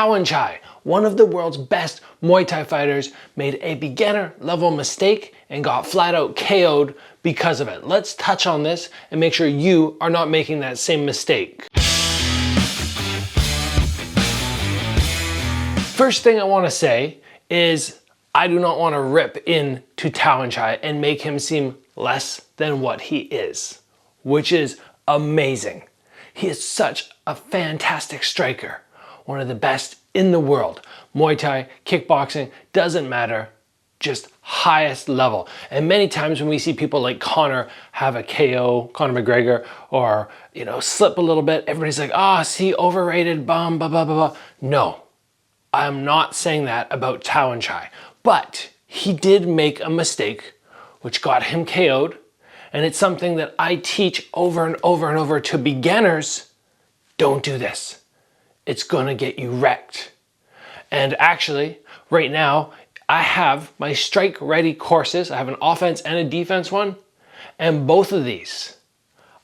Tawanchai, one of the world's best Muay Thai fighters, made a beginner level mistake and got flat out KO'd because of it. Let's touch on this and make sure you are not making that same mistake. First thing I want to say is I do not want to rip into Tawanchai and make him seem less than what he is, which is amazing. He is such a fantastic striker, one of the best in the world. Muay Thai, kickboxing, doesn't matter, just highest level. And many times when we see people like Conor have a KO, Conor McGregor, or slip a little bit, everybody's like, see, overrated, blah, blah, blah, blah. No, I'm not saying that about Tawanchai, but he did make a mistake which got him KO'd. And it's something that I teach over and over and over to beginners. Don't do this. It's gonna get you wrecked. And actually, right now, I have my strike ready courses. I have an offense and a defense one. And both of these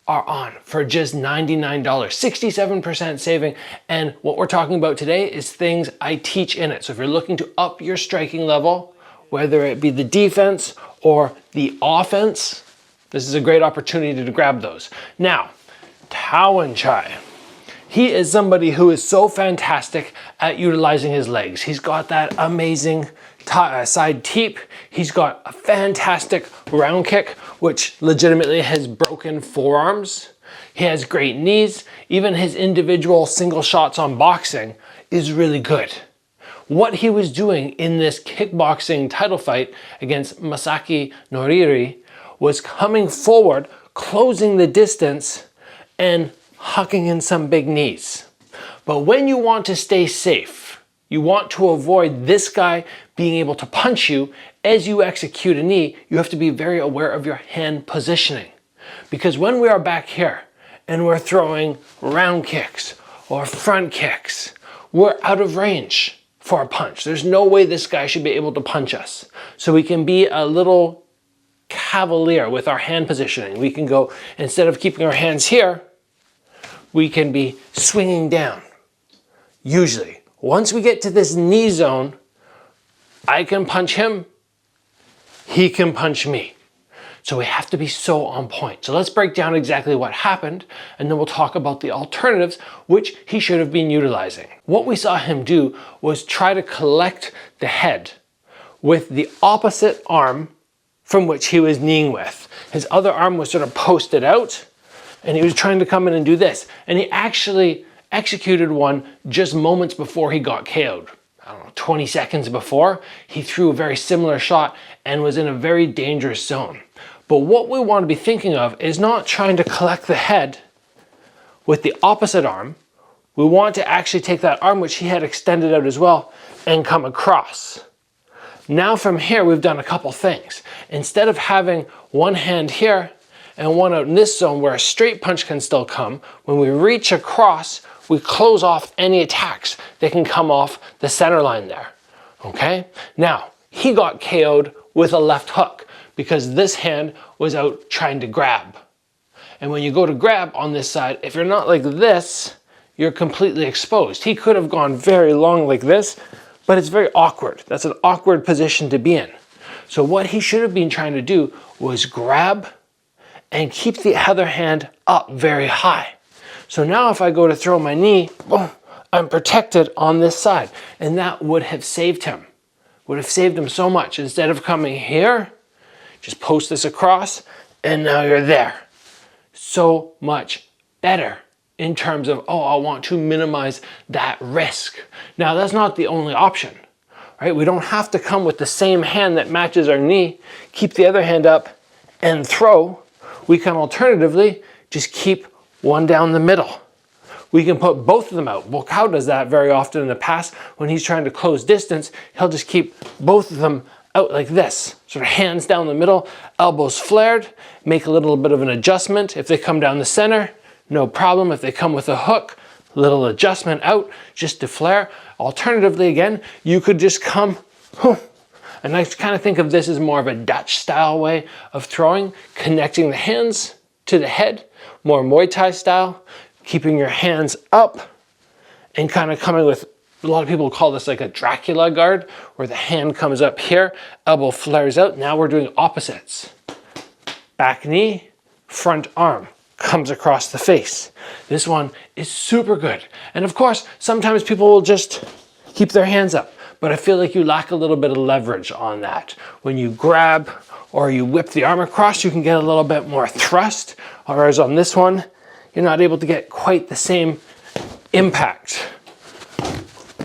are on for just $99, 67% saving. And what we're talking about today is things I teach in it. So if you're looking to up your striking level, whether it be the defense or the offense, this is a great opportunity to grab those. Now, Tawanchai. He is somebody who is so fantastic at utilizing his legs. He's got that amazing side teep. He's got a fantastic round kick, which legitimately has broken forearms. He has great knees. Even his individual single shots on boxing is really good. What he was doing in this kickboxing title fight against Masaki Noriri was coming forward, closing the distance, and hucking in some big knees. But when you want to stay safe, you want to avoid this guy being able to punch you as you execute a knee, you have to be very aware of your hand positioning. Because when we are back here and we're throwing round kicks or front kicks, we're out of range for a punch. There's no way this guy should be able to punch us. So we can be a little cavalier with our hand positioning. We can go, instead of keeping our hands here, we can be swinging down. Usually, once we get to this knee zone, I can punch him, he can punch me. So we have to be so on point. So let's break down exactly what happened, and then we'll talk about the alternatives which he should have been utilizing. What we saw him do was try to collect the head with the opposite arm from which he was kneeing with. His other arm was sort of posted out, and he was trying to come in and do this. And he actually executed one just moments before he got KO'd. 20 seconds before, he threw a very similar shot and was in a very dangerous zone. But what we want to be thinking of is not trying to collect the head with the opposite arm. We want to actually take that arm, which he had extended out as well, and come across. Now from here, we've done a couple things. Instead of having one hand here and one out in this zone where a straight punch can still come, when we reach across, we close off any attacks that can come off the center line there, okay? Now, he got KO'd with a left hook because this hand was out trying to grab. And when you go to grab on this side, if you're not like this, you're completely exposed. He could have gone very long like this, but it's very awkward. That's an awkward position to be in. So what he should have been trying to do was grab and keep the other hand up very high. So now if I go to throw my knee, boom, I'm protected on this side. And that would have saved him. Would have saved him so much. Instead of coming here, just post this across, and now you're there. So much better in terms of, I want to minimize that risk. Now that's not the only option, right? We don't have to come with the same hand that matches our knee, keep the other hand up and throw. We can alternatively just keep one down the middle. We can put both of them out. Buakaw does that very often in the past. When he's trying to close distance, he'll just keep both of them out like this. Sort of hands down the middle, elbows flared, make a little bit of an adjustment. If they come down the center, no problem. If they come with a hook, little adjustment out just to flare. Alternatively, again, you could just come, and I kind of think of this as more of a Dutch style way of throwing, connecting the hands to the head, more Muay Thai style, keeping your hands up and kind of coming with A lot of people call this like a Dracula guard, where the hand comes up here, elbow flares out. Now we're doing opposites. Back knee, front arm, comes across the face. This one is super good. And of course, sometimes people will just keep their hands up, but I feel like you lack a little bit of leverage on that. When you grab or you whip the arm across, you can get a little bit more thrust, whereas on this one, you're not able to get quite the same impact.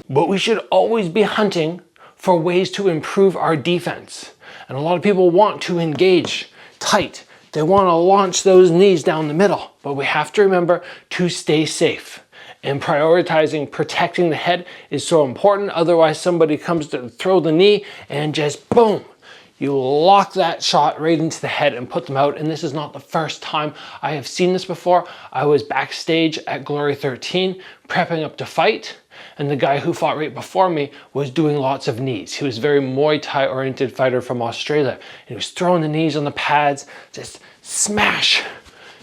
But we should always be hunting for ways to improve our defense. And a lot of people want to engage tight. They want to launch those knees down the middle. But we have to remember to stay safe. And prioritizing protecting the head is so important. Otherwise, somebody comes to throw the knee and just boom. You lock that shot right into the head and put them out. And this is not the first time I have seen this before. I was backstage at Glory 13 prepping up to fight. And the guy who fought right before me was doing lots of knees. He was a very Muay Thai oriented fighter from Australia. And he was throwing the knees on the pads, just smash,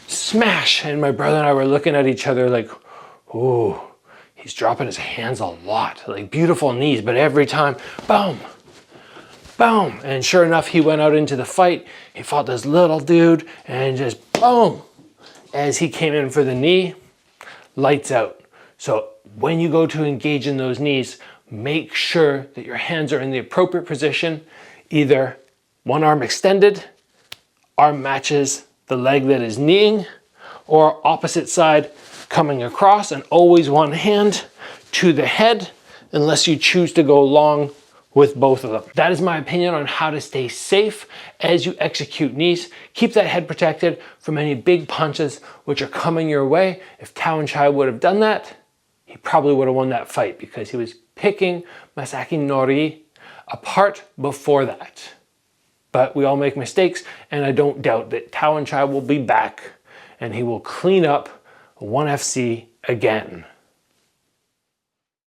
smash. And my brother and I were looking at each other like, ooh, he's dropping his hands a lot. Like beautiful knees, but every time, boom, boom. And sure enough, he went out into the fight. He fought this little dude and just boom. As he came in for the knee, lights out. So when you go to engage in those knees, make sure that your hands are in the appropriate position, either one arm extended, arm matches the leg that is kneeing, or opposite side coming across, and always one hand to the head, unless you choose to go long with both of them. That is my opinion on how to stay safe as you execute knees. Keep that head protected from any big punches which are coming your way. If Tawanchai would have done that, he probably would have won that fight because he was picking Masaki Nori apart before that. But we all make mistakes, and I don't doubt that Tawanchai will be back and he will clean up 1FC again.